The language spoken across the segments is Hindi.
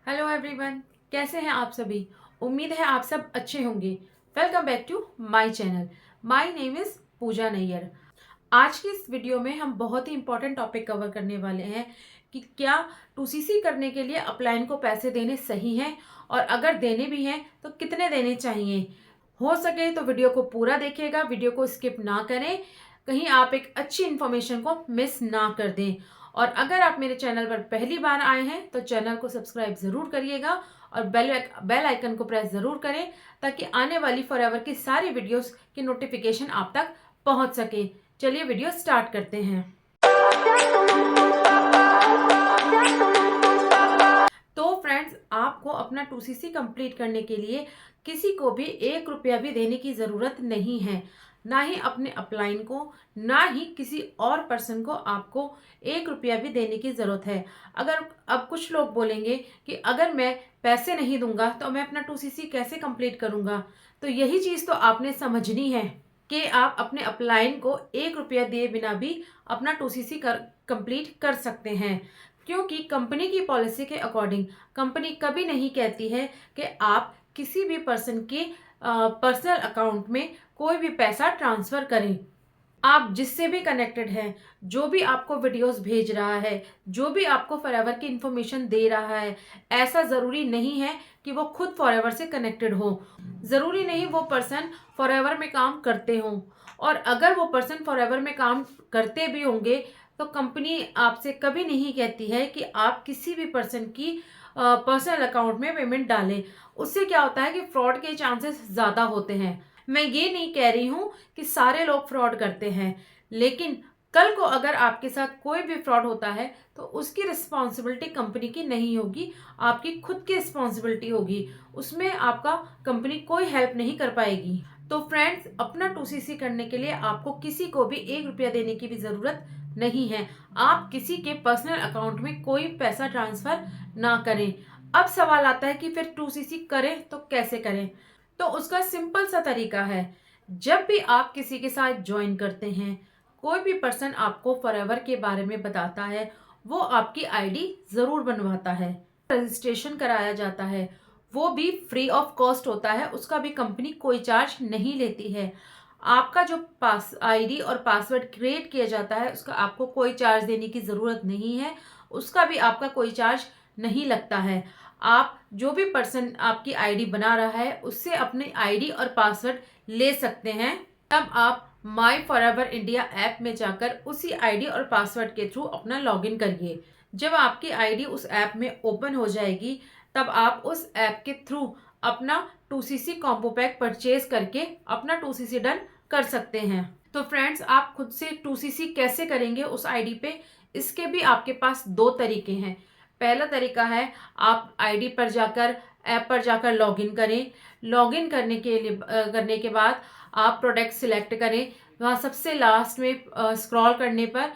हेलो एवरीवन, कैसे हैं आप सभी। उम्मीद है आप सब अच्छे होंगे। Welcome back to my channel. My name is Pooja Nayyar. आज की इस वीडियो में हम बहुत ही इंपॉर्टेंट टॉपिक कवर करने वाले हैं कि क्या टूसीसी करने के लिए अपलाइन को पैसे देने सही हैं और अगर देने भी हैं तो कितने देने चाहिए। हो सके तो वीडियो को पूरा देखिएगा, वीडियो को स्किप ना करें, कहीं आप एक अच्छी इन्फॉर्मेशन को मिस ना कर दें। और अगर आप मेरे चैनल पर पहली बार आए हैं तो चैनल को सब्सक्राइब ज़रूर करिएगा और बेल आइकन को प्रेस ज़रूर करें ताकि आने वाली फॉरएवर की सारी वीडियोस की नोटिफिकेशन आप तक पहुंच सके। चलिए वीडियो स्टार्ट करते हैं। तो फ्रेंड्स, आपको अपना टूसीसी कंप्लीट करने के लिए किसी को भी 1 रुपया भी देने की ज़रूरत नहीं है। ना ही अपने अपलाइन को, ना ही किसी और पर्सन को आपको 1 रुपया भी देने की ज़रूरत है। अगर अब कुछ लोग बोलेंगे कि अगर मैं पैसे नहीं दूंगा तो मैं अपना टूसीसी कैसे कंप्लीट करूंगा, तो यही चीज़ तो आपने समझनी है कि आप अपने अपलाइन को 1 रुपया दिए बिना भी अपना टूसीसी कंप्लीट कर सकते हैं। क्योंकि कंपनी की पॉलिसी के अकॉर्डिंग कंपनी कभी नहीं कहती है कि आप किसी भी पर्सन के पर्सनल अकाउंट में कोई भी पैसा ट्रांसफ़र करें। आप जिससे भी कनेक्टेड हैं, जो भी आपको वीडियोस भेज रहा है, जो भी आपको फॉरएवर की इंफॉर्मेशन दे रहा है, ऐसा ज़रूरी नहीं है कि वो खुद फॉरएवर से कनेक्टेड हो। ज़रूरी नहीं वो पर्सन फॉरएवर में काम करते हों। और अगर वो पर्सन फॉरएवर में काम करते भी होंगे तो कंपनी आपसे कभी नहीं कहती है कि आप किसी भी पर्सन की पर्सनल अकाउंट में पेमेंट डालें। उससे क्या होता है कि फ्रॉड के चांसेस ज़्यादा होते हैं। मैं ये नहीं कह रही हूँ कि सारे लोग फ्रॉड करते हैं, लेकिन कल को अगर आपके साथ कोई भी फ्रॉड होता है तो उसकी रिस्पॉन्सिबिलिटी कंपनी की नहीं होगी, आपकी खुद की रिस्पॉन्सिबिलिटी होगी। उसमें आपका कंपनी कोई हेल्प नहीं कर पाएगी। तो फ्रेंड्स, अपना टूसीसी करने के लिए आपको किसी को भी 1 रुपया देने की भी ज़रूरत नहीं है। आप किसी के पर्सनल अकाउंट में कोई पैसा ट्रांसफ़र ना करें। अब सवाल आता है कि फिर टूसीसी करें तो कैसे करें। तो उसका सिंपल सा तरीका है, जब भी आप किसी के साथ ज्वाइन करते हैं, कोई भी पर्सन आपको फॉरएवर के बारे में बताता है, वो आपकी आईडी ज़रूर बनवाता है, रजिस्ट्रेशन कराया जाता है, वो भी फ्री ऑफ कॉस्ट होता है, उसका भी कंपनी कोई चार्ज नहीं लेती है। आपका जो पास आईडी और पासवर्ड क्रिएट किया जाता है उसका आपको कोई चार्ज देने की ज़रूरत नहीं है, उसका भी आपका कोई चार्ज नहीं लगता है। आप जो भी पर्सन आपकी आईडी बना रहा है उससे अपनी आईडी और पासवर्ड ले सकते हैं। तब आप माई फॉरएवर इंडिया ऐप में जाकर उसी आईडी और पासवर्ड के थ्रू अपना लॉगिन करिए। जब आपकी आईडी उस ऐप में ओपन हो जाएगी तब आप उस ऐप के थ्रू अपना टूसीसी कॉम्बो पैक परचेज करके अपना टूसीसी डन कर सकते हैं। तो फ्रेंड्स, आप खुद से टूसीसी कैसे करेंगे उस आईडी पे, इसके भी आपके पास दो तरीके हैं। पहला तरीका है, आप आईडी पर जाकर ऐप पर जाकर लॉगिन करें। लॉगिन करने के बाद आप प्रोडक्ट सिलेक्ट करें। वहाँ सबसे लास्ट में स्क्रॉल करने पर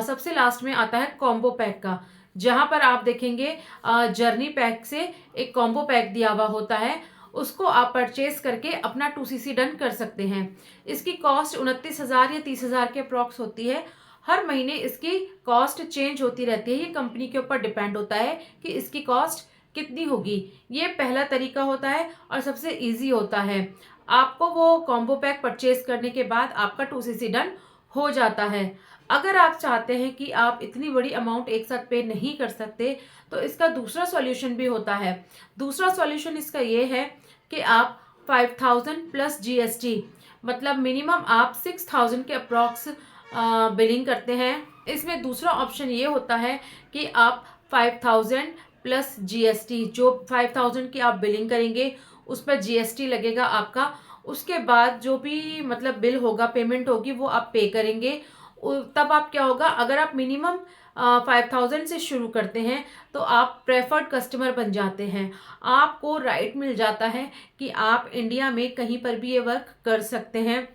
सबसे लास्ट में आता है कॉम्बो पैक का, जहाँ पर आप देखेंगे जर्नी पैक से एक कॉम्बो पैक दिया हुआ होता है, उसको आप परचेज करके अपना टूसीसी डन कर सकते हैं। इसकी कॉस्ट 29,000 या 30,000 के अप्रॉक्स होती है। हर महीने इसकी कॉस्ट चेंज होती रहती है, ये कंपनी के ऊपर डिपेंड होता है कि इसकी कॉस्ट कितनी होगी। ये पहला तरीका होता है और सबसे इजी होता है। आपको वो कॉम्बो पैक परचेज करने के बाद आपका टूसीसी डन हो जाता है। अगर आप चाहते हैं कि आप इतनी बड़ी अमाउंट एक साथ पे नहीं कर सकते तो इसका दूसरा सॉल्यूशन भी होता है। दूसरा सॉल्यूशन इसका ये है कि आप 5,000 प्लस जीएसटी, मतलब मिनिमम आप 6,000 के अप्रॉक्स बिलिंग करते हैं। इसमें दूसरा ऑप्शन ये होता है कि आप 5,000 प्लस जीएसटी, जो 5,000 की आप बिलिंग करेंगे उस पर जीएसटी लगेगा आपका। उसके बाद जो भी मतलब बिल होगा, पेमेंट होगी, वो आप पे करेंगे। तब आप क्या होगा, अगर आप मिनिमम 5,000 से शुरू करते हैं तो आप प्रेफर्ड कस्टमर बन जाते हैं। आपको राइट मिल जाता है कि आप इंडिया में कहीं पर भी ये वर्क कर सकते हैं,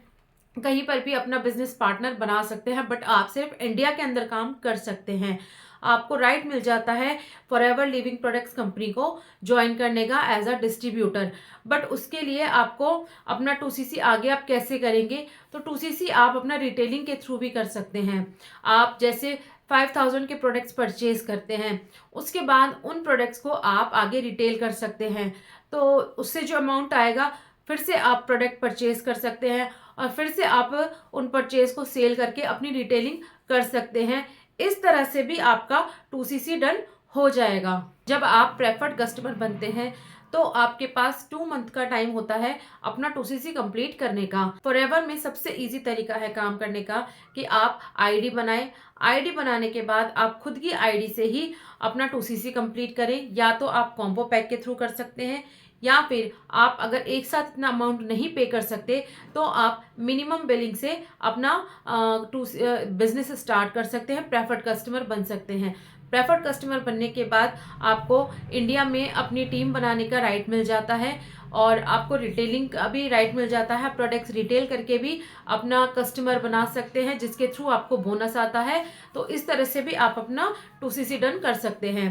कहीं पर भी अपना बिजनेस पार्टनर बना सकते हैं, बट आप सिर्फ इंडिया के अंदर काम कर सकते हैं। आपको राइट मिल जाता है फॉरएवर लिविंग प्रोडक्ट्स कंपनी को ज्वाइन करने का एज अ डिस्ट्रीब्यूटर। बट उसके लिए आपको अपना टूसीसी आगे आप कैसे करेंगे, तो टूसीसी आप अपना रिटेलिंग के थ्रू भी कर सकते हैं। आप जैसे 5000 के प्रोडक्ट्स परचेज करते हैं, उसके बाद उन प्रोडक्ट्स को आप आगे रिटेल कर सकते हैं। तो उससे जो अमाउंट आएगा फिर से आप प्रोडक्ट परचेज कर सकते हैं और फिर से आप उन परचेज को सेल करके अपनी रिटेलिंग कर सकते हैं। इस तरह से भी आपका 2CC डन हो जाएगा। जब आप प्रेफर्ड कस्टमर बनते हैं तो आपके पास 2 मंथ का टाइम होता है अपना 2CC कंप्लीट करने का। फॉरएवर में सबसे इजी तरीका है काम करने का कि आप आईडी बनाएं। आईडी बनाने के बाद आप खुद की आईडी से ही अपना 2CC कंप्लीट करें। या तो आप कॉम्बो पैक के थ्रू कर सकते हैं या फिर आप अगर एक साथ इतना अमाउंट नहीं पे कर सकते तो आप मिनिमम बिलिंग से अपना बिजनेस स्टार्ट कर सकते हैं, प्रेफर्ड कस्टमर बन सकते हैं। प्रेफर्ड कस्टमर बनने के बाद आपको इंडिया में अपनी टीम बनाने का राइट मिल जाता है और आपको रिटेलिंग का भी राइट मिल जाता है। प्रोडक्ट्स रिटेल करके भी अपना कस्टमर बना सकते हैं जिसके थ्रू आपको बोनस आता है। तो इस तरह से भी आप अपना 2CC डन कर सकते हैं।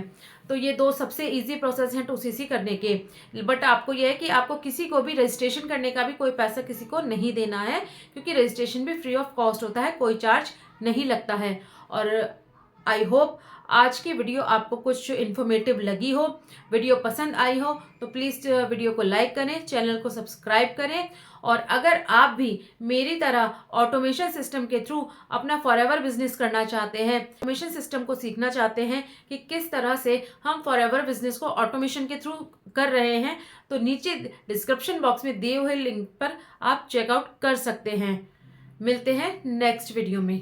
तो ये 2 सबसे इजी प्रोसेस हैं 2CC करने के। बट आपको यह है कि आपको किसी को भी रजिस्ट्रेशन करने का भी कोई पैसा किसी को नहीं देना है, क्योंकि रजिस्ट्रेशन भी फ्री ऑफ कॉस्ट होता है, कोई चार्ज नहीं लगता है। और आई होप आज की वीडियो आपको कुछ इन्फॉर्मेटिव लगी हो, वीडियो पसंद आई हो तो प्लीज़ वीडियो को लाइक करें, चैनल को सब्सक्राइब करें। और अगर आप भी मेरी तरह ऑटोमेशन सिस्टम के थ्रू अपना फॉरएवर बिजनेस करना चाहते हैं, ऑटोमेशन सिस्टम को सीखना चाहते हैं कि किस तरह से हम फॉरएवर बिजनेस को ऑटोमेशन के थ्रू कर रहे हैं, तो नीचे डिस्क्रिप्शन बॉक्स में दिए हुए लिंक पर आप चेकआउट कर सकते हैं। मिलते हैं नेक्स्ट वीडियो में।